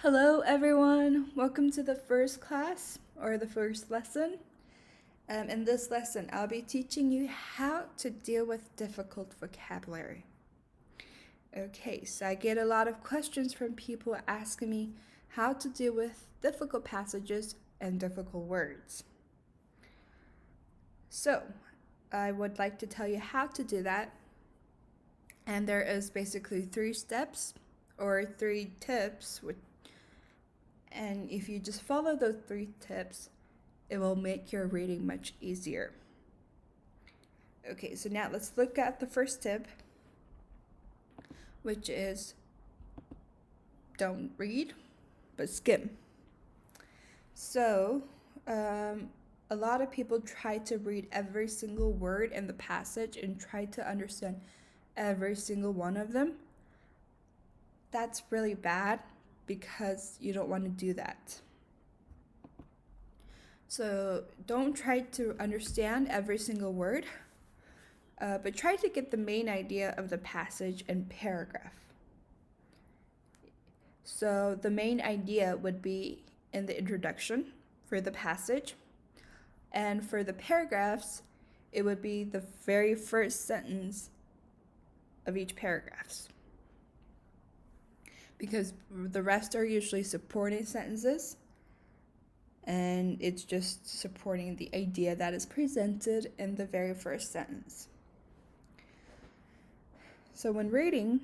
Hello, everyone. Welcome to the first class or the first lesson. In this lesson, I'll be teaching you how to deal with difficult vocabulary. Okay, so I get a lot of questions from people asking me how to deal with difficult passages and difficult words. So, I would like to tell you how to do that. And there is basically 3 steps or 3 tips, and if you just follow those 3 tips, it will make your reading much easier. Okay, so now let's look at the first tip, which is don't read, but skim. So, a lot of people try to read every single word in the passage and try to understand every single one of them. That's really bad because you don't want to do that. So don't try to understand every single word, but try to get the main idea of the passage and paragraph. So the main idea would be in the introduction for the passage, and for the paragraphs, it would be the very first sentence of each paragraph. Because the rest are usually supporting sentences, and it's just supporting the idea that is presented in the very first sentence. So when reading,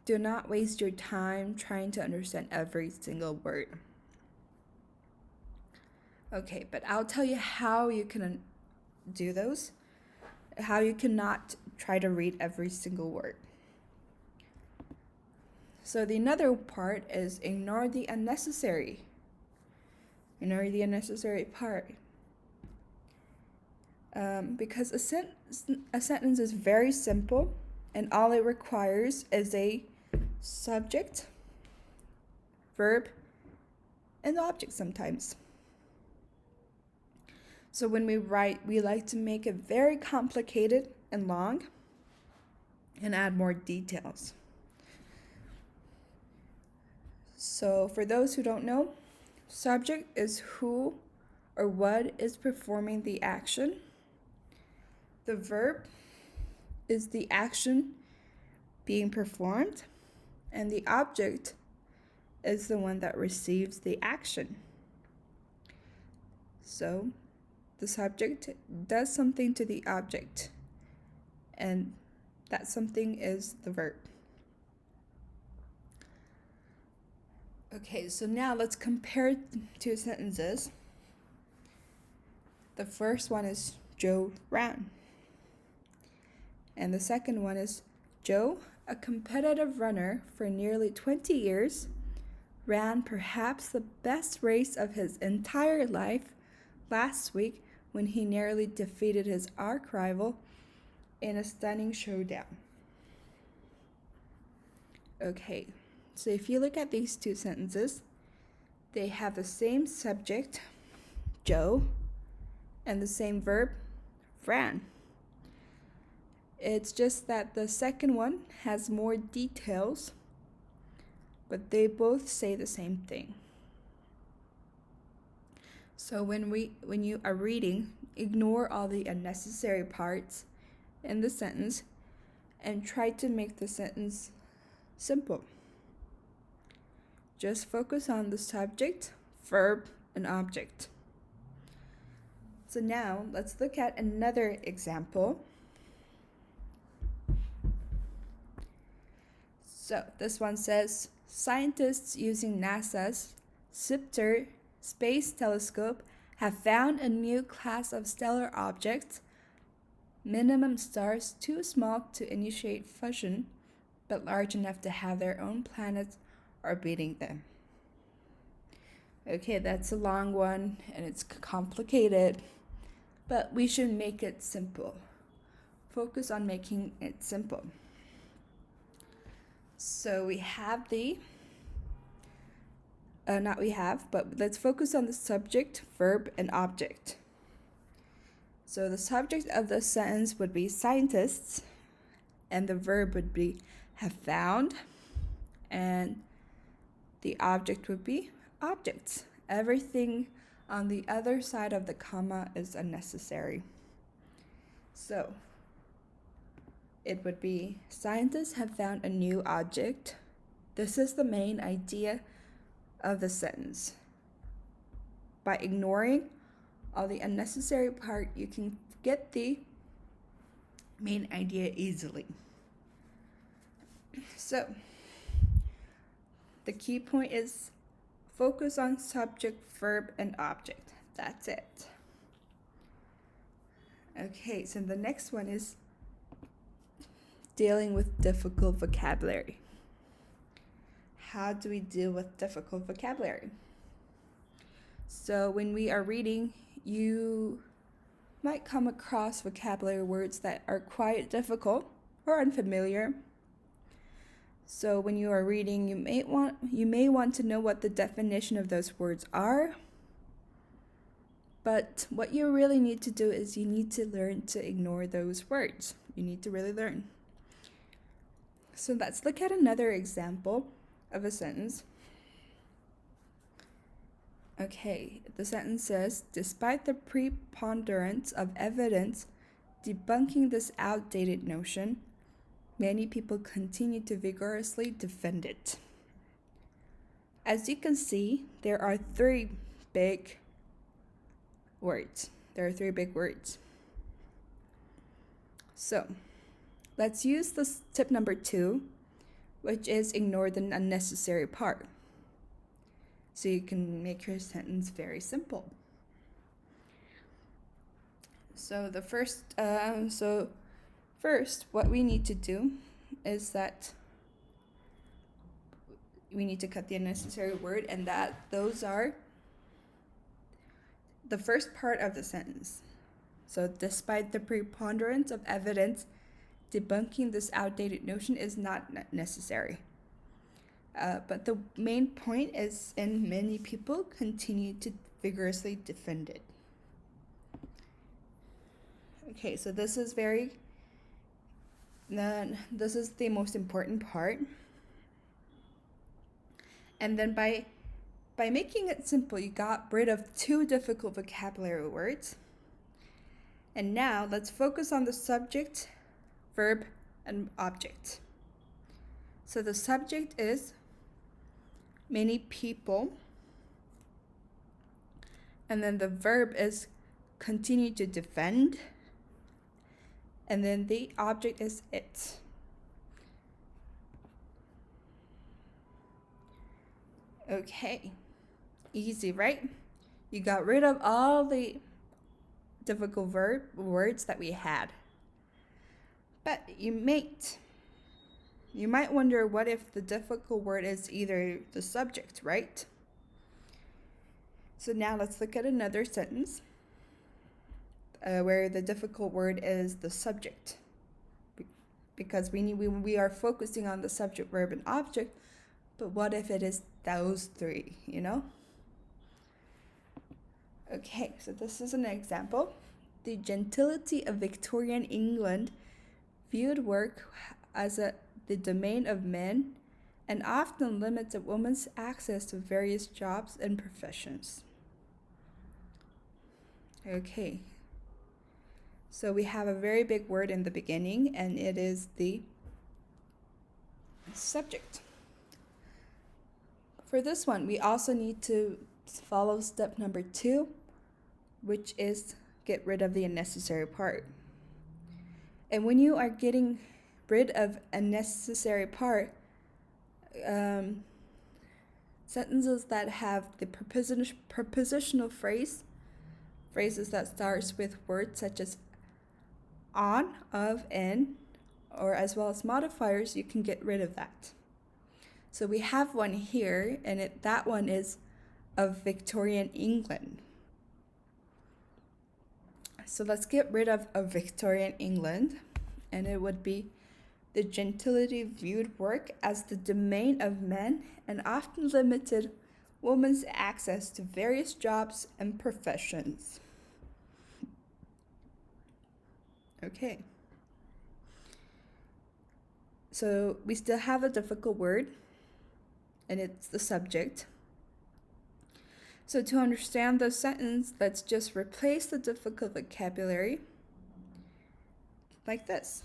do not waste your time trying to understand every single word. Okay, but I'll tell you how you can do those, how you cannot try to read every single word. So the another part is ignore the unnecessary. Ignore the unnecessary part. Because a sentence is very simple, and all it requires is a subject, verb, and object sometimes. So when we write, we like to make it very complicated and long and add more details. So for those who don't know, subject is who or what is performing the action. The verb is the action being performed, and the object is the one that receives the action. So the subject does something to the object, and that something is the verb. Okay, so now let's compare 2 sentences. The first one is Joe ran. And the second one is Joe, a competitive runner for nearly 20 years, ran perhaps the best race of his entire life last week when he narrowly defeated his arch rival in a stunning showdown. Okay, so if you look at these 2 sentences, they have the same subject, Joe, and the same verb, ran. It's just that the second one has more details, but they both say the same thing. So when you are reading, ignore all the unnecessary parts in the sentence and try to make the sentence simple. Just focus on the subject, verb, and object. So now let's look at another example. So this one says, scientists using NASA's SIPTR space telescope have found a new class of stellar objects, minimum stars too small to initiate fusion, but large enough to have their own planets orbiting them. Okay, that's a long one and it's complicated, but we should make it simple. Focus on making it simple. So we have but let's focus on the subject, verb, and object. So the subject of the sentence would be scientists, and the verb would be have found, and The object would be objects. Everything on the other side of the comma is unnecessary. So it would be, scientists have found a new object. This is the main idea of the sentence. By ignoring all the unnecessary part, you can get the main idea easily. So the key point is focus on subject, verb, and object. That's it. Okay, so the next one is dealing with difficult vocabulary. How do we deal with difficult vocabulary? So when we are reading, you might come across vocabulary words that are quite difficult or unfamiliar. So when you are reading, you may want to know what the definition of those words are. But what you really need to do is you need to learn to ignore those words. You need to really learn. So let's look at another example of a sentence. Okay, the sentence says, despite the preponderance of evidence debunking this outdated notion, many people continue to vigorously defend it. As you can see, there are three big words. So let's use this tip number 2, which is ignore the unnecessary part. So you can make your sentence very simple. So first, what we need to do is that we need to cut the unnecessary word, and those are the first part of the sentence. So despite the preponderance of evidence, debunking this outdated notion is not necessary. But the main point is, and many people continue to vigorously defend it. Okay, so this is the most important part. And then by making it simple, you got rid of 2 difficult vocabulary words. And now let's focus on the subject, verb, and object. So the subject is many people. And then the verb is continue to defend. And then the object is it. Okay, easy, right? You got rid of all the difficult words that we had. But you might wonder, what if the difficult word is either the subject, right? So now let's look at another sentence where the difficult word is the subject, because we are focusing on the subject, verb, and object. But what if it is those 3, Okay, so this is an example. The gentility of Victorian England viewed work as the domain of men and often limited women's access to various jobs and professions. Okay, so we have a very big word in the beginning, and it is the subject. For this one, we also need to follow step number 2, which is get rid of the unnecessary part. And when you are getting rid of unnecessary part, sentences that have the prepositional phrases that starts with words such as on, of, in, or as well as modifiers, you can get rid of that. So we have one here, and that one is of Victorian England. So let's get rid of Victorian England, and it would be the gentility viewed work as the domain of men and often limited women's access to various jobs and professions. Okay. So we still have a difficult word, and it's the subject. So to understand the sentence, let's just replace the difficult vocabulary like this.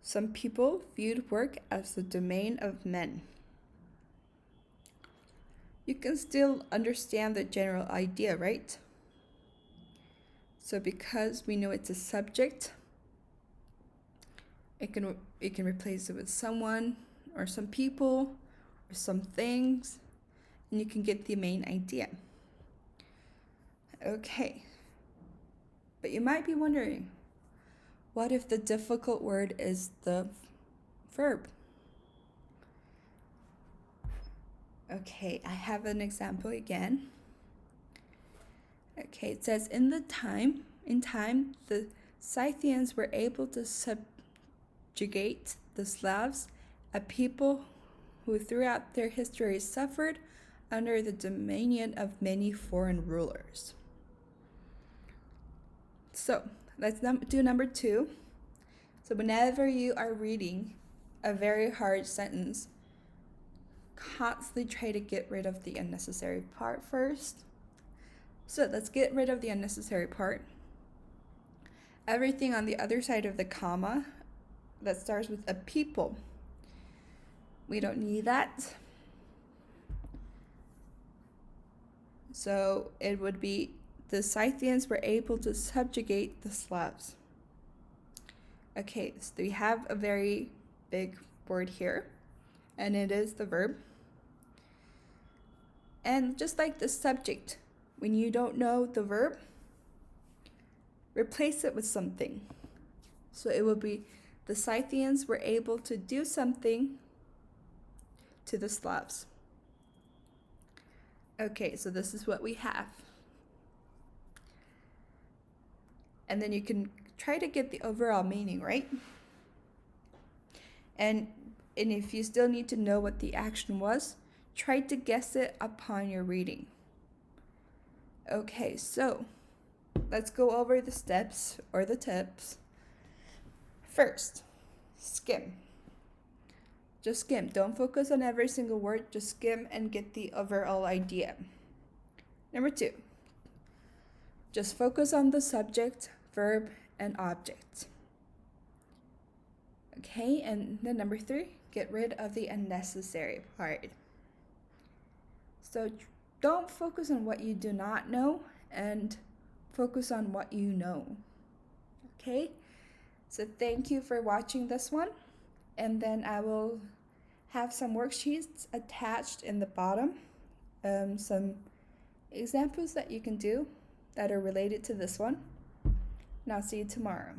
Some people viewed work as the domain of men. You can still understand the general idea, right? So because we know it's a subject, it can replace it with someone or some people or some things, and you can get the main idea. Okay. But you might be wondering, what if the difficult word is the verb? Okay, I have an example again. Okay, it says in time, the Scythians were able to subjugate the Slavs, a people who throughout their history suffered under the dominion of many foreign rulers. So let's do number 2. So whenever you are reading a very hard sentence, constantly try to get rid of the unnecessary part first. So let's get rid of the unnecessary part. Everything on the other side of the comma that starts with a people, we don't need that. So it would be the Scythians were able to subjugate the Slavs. Okay, so we have a very big word here, and it is the verb. And just like the subject, when you don't know the verb, replace it with something. So it will be the Scythians were able to do something to the Slavs. Okay, so this is what we have. And then you can try to get the overall meaning, right? And if you still need to know what the action was, try to guess it upon your reading. Okay, so let's go over the steps or the tips. First, skim. Just skim. Don't focus on every single word. Just skim and get the overall idea. Number 2, just focus on the subject, verb, and object. Okay, and then number 3, get rid of the unnecessary part. So don't focus on what you do not know and focus on what you know. Okay, so thank you for watching this one, and then I will have some worksheets attached in the bottom, some examples that you can do that are related to this one. And I'll see you tomorrow.